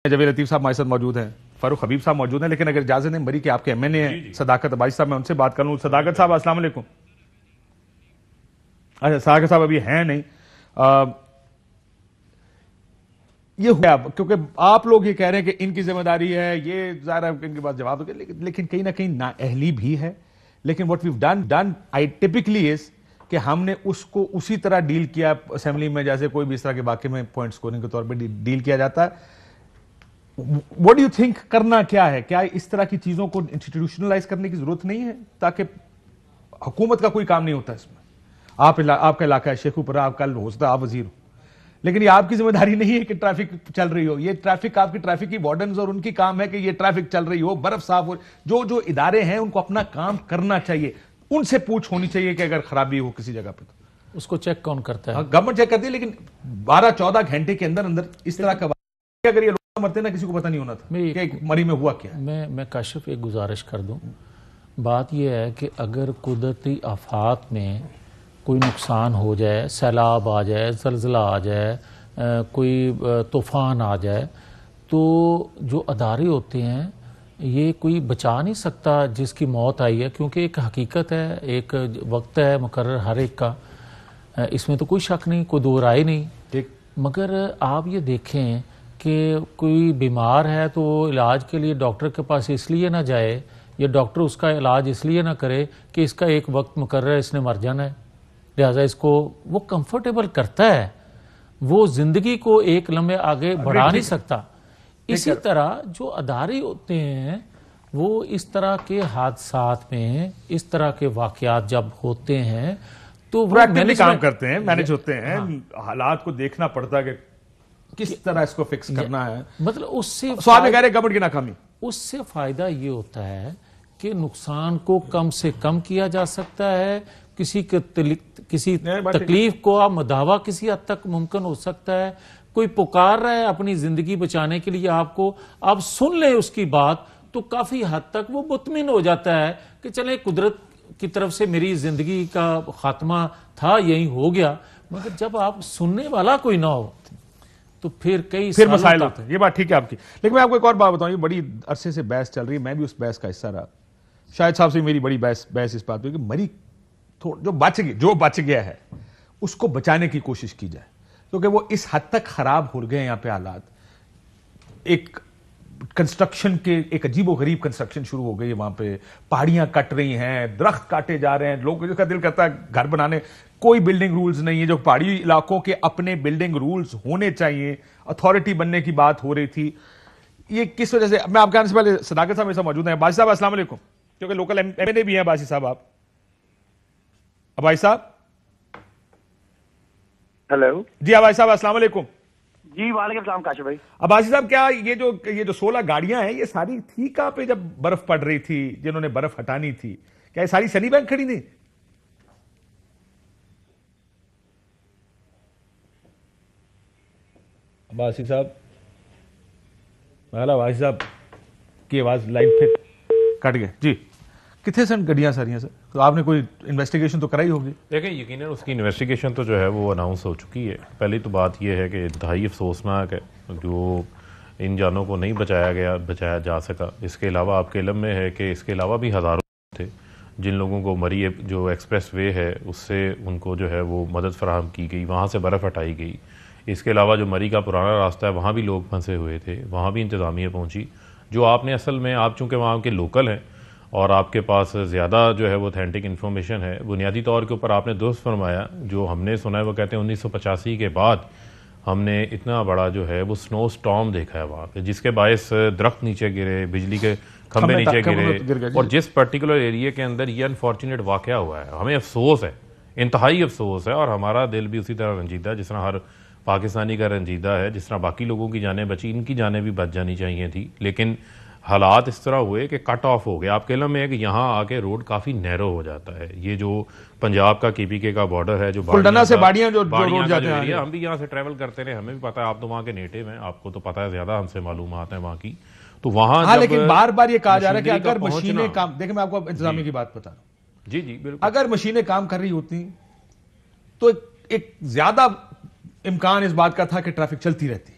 جاوید لطیف صاحب ہمارے ساتھ موجود ہیں, فاروق حبیب صاحب موجود ہیں, لیکن اگر اجازت دیں مری کے آپ کے ایم این اے ہیں صداقت عباسی صاحب, میں ان سے بات کر لوں. صداقت صاحب السلام علیکم. اچھا صداقت صاحب ابھی ہیں نہیں. یہ ہوا کیونکہ آپ لوگ یہ کہہ رہے ہیں کہ ان کی ذمہ داری ہے, یہ ظاہر ہے ان کے پاس جواب ہوگا, لیکن کہیں نہ کہیں نااہلی بھی ہے. لیکن what we've done typically is کہ ہم نے اس کو اسی طرح ڈیل کیا اسمبلی میں جیسے کوئی بھی اس طرح کے واقعے میں پوائنٹ سکورنگ کے طور پہ ڈیل کیا جاتا ہے. What do you think کرنا کیا ہے؟ کیا اس طرح کی چیزوں کو انسٹیٹیوشنلائز کرنے کی ضرورت نہیں ہے تاکہ حکومت کا کوئی کام نہیں ہوتا اس میں؟ آپ کا علاقہ ہے شیخو پورہ, آپ کل ہو سکتا ہے آپ وزیر ہو, لیکن یہ آپ کی ذمہ داری نہیں ہے کہ ٹریفک چل رہی ہو. یہ ٹریفک آپ کی ٹریفک کی وارڈنز اور ان کی کام ہے کہ یہ ٹریفک چل رہی ہو, برف صاف ہو. جو ادارے ہیں ان کو اپنا کام کرنا چاہیے, ان سے پوچھ ہونی چاہیے کہ اگر خرابی ہو کسی جگہ پہ تو اس کو چیک کون کرتا ہے؟ گورنمنٹ چیک کرتی ہے, لیکن 12-14 گھنٹے کے اندر اس طرح کا اگر یہ لوگ مرتے نا کسی کو پتہ نہیں ہونا تھا کہ مری میں ہوا کیا. میں کاشف ایک گزارش کر دوں. بات یہ ہے کہ اگر قدرتی آفات میں کوئی نقصان ہو جائے, سیلاب آ جائے, زلزلہ آ جائے, کوئی طوفان آ جائے, تو جو ادارے ہوتے ہیں یہ کوئی بچا نہیں سکتا جس کی موت آئی ہے, کیونکہ ایک حقیقت ہے, ایک وقت ہے مقرر ہر ایک کا, اس میں تو کوئی شک نہیں, کوئی دو رائے نہیں. مگر آپ یہ دیکھیں کہ کوئی بیمار ہے تو وہ علاج کے لیے ڈاکٹر کے پاس اس لیے نہ جائے, یا ڈاکٹر اس کا علاج اس لیے نہ کرے کہ اس کا ایک وقت مقرر ہے, اس نے مر جانا ہے, لہٰذا اس کو وہ کمفرٹیبل کرتا ہے, وہ زندگی کو ایک لمحے آگے بڑھا نہیں سکتا. اسی طرح جو ادارے ہوتے ہیں وہ اس طرح کے حادثات میں, اس طرح کے واقعات جب ہوتے ہیں تو وہ کام کرتے ہیں, مینج ہوتے ہیں, حالات کو دیکھنا پڑتا ہے کہ کس طرح اس کو فکس کرنا ہے. مطلب اس سے سوال میں کہہ رہے گورنمنٹ کی ناکامی, اس سے فائدہ یہ ہوتا ہے کہ نقصان کو کم سے کم کیا جا سکتا ہے, کسی تکلیف کو آپ مداوع کسی حد تک ممکن ہو سکتا ہے. کوئی پکار رہا ہے اپنی زندگی بچانے کے لیے آپ کو, آپ سن لیں اس کی بات تو کافی حد تک وہ مطمئن ہو جاتا ہے کہ چلے قدرت کی طرف سے میری زندگی کا خاتمہ تھا, یہی ہو گیا. مگر جب آپ سننے والا کوئی نہ ہو تو پھر مسائل ہوتے ہیں. یہ بات ٹھیک ہے آپ کی, لیکن میں آپ کو ایک اور بات بتاؤں, یہ بڑی عرصے سے بحث چل رہی ہے, میں بھی اس بحث کا حصہ رہا. شاہد صاحب سے میری بڑی بحث اس بات پہ کہ مری جو بچ گیا ہے اس کو بچانے کی کوشش کی جائے, کیونکہ وہ اس حد تک خراب ہو گئے یہاں پہ حالات. ایک کنسٹرکشن کے ایک عجیب و غریب کنسٹرکشن شروع ہو گئی ہے وہاں پہ, پہاڑیاں کٹ رہی ہیں, درخت کاٹے جا رہے ہیں, لوگوں کا دل کرتا ہے گھر بنانے, کوئی بلڈنگ رولز نہیں ہے. جو پہاڑی علاقوں کے اپنے بلڈنگ رولز ہونے چاہیے, اتھارٹی بننے کی بات ہو رہی تھی. یہ کس وجہ سے؟ میں آپ کے آنے سے پہلے صداقت صاحب میرے ساتھ موجود ہیں. عباسی صاحب السلام علیکم, کیونکہ لوکل ایم این اے بھی ہیں عباسی صاحب. آپ عباسی صاحب, ہیلو جی عباسی صاحب السلام علیکم. جی وعلیکم السلام کاشف بھائی. عباسی صاحب کیا یہ جو 16 گاڑیاں ہیں یہ ساری تھی کہاں پہ جب برف پڑ رہی تھی, جنہوں نے برف ہٹانی تھی, کیا یہ ساری سنی بینک کھڑی تھی؟ عباسی صاحب, عباسی صاحب کی آواز لائن پھر کٹ گئے. جی کتنے سن گڈیاں ساریاں سر؟ تو آپ نے کوئی انویسٹیگیشن تو کرائی ہوگی؟ دیکھیں یقیناً اس کی انویسٹیگیشن تو جو ہے وہ اناؤنس ہو چکی ہے. پہلی تو بات یہ ہے کہ انتہائی افسوسناک ہے جو ان جانوں کو نہیں بچایا جا سکا. اس کے علاوہ آپ کے علم میں ہے کہ اس کے علاوہ بھی ہزاروں تھے جن لوگوں کو مری جو ایکسپریس وے ہے اس سے ان کو جو ہے وہ مدد فراہم کی گئی, وہاں سے برف ہٹائی گئی. اس کے علاوہ جو مری کا پرانا راستہ ہے وہاں بھی لوگ پھنسے ہوئے تھے, وہاں بھی انتظامیہ پہنچی. جو آپ نے اصل میں, آپ چونکہ وہاں کے لوکل ہیں اور آپ کے پاس زیادہ جو ہے وہ اتھینٹک انفارمیشن ہے, بنیادی طور کے اوپر آپ نے درست فرمایا. جو ہم نے سنا ہے وہ کہتے ہیں 1985 کے بعد ہم نے اتنا بڑا جو ہے وہ سنو سٹارم دیکھا ہے وہاں پہ, جس کے باعث درخت نیچے گرے, بجلی کے کھمبے نیچے گرے, اور جس پرٹیکولر ایریے کے اندر یہ انفارچونیٹ واقعہ ہوا ہے. ہمیں افسوس ہے, انتہائی افسوس ہے, اور ہمارا دل بھی اسی طرح رنجیدہ ہے جس طرح ہر پاکستانی کا رنجیدہ ہے. جس طرح باقی لوگوں کی جانیں بچی, ان کی جانیں بھی بچ جانی چاہیے تھی, لیکن حالات اس طرح ہوئے کہ کٹ آف ہو گئے. آپ کے علم میں ہے کہ یہاں آ کے روڈ کافی نیرو ہو جاتا ہے. یہ جو پنجاب کا KPK کا بارڈر ہے, جو سے باڑیاں جو روڈ جاتے ہیں, ہم بھی یہاں سے ٹریول کرتے رہے, ہمیں بھی پتا ہے, آپ تو وہاں کے نیٹو ہیں, آپ کو تو پتا ہے زیادہ ہم سے معلومات ہیں وہاں کی. تو وہاں لیکن بار بار یہ کہا جا رہا ہے کہ اگر مشینیں کام, دیکھیں میں آپ کو انتظامیہ کی بات بتا رہا ہوں, جی بالکل, اگر مشینیں کام کر رہی ہوتی تو ایک زیادہ امکان اس بات کا تھا کہ ٹریفک چلتی رہتی ہے,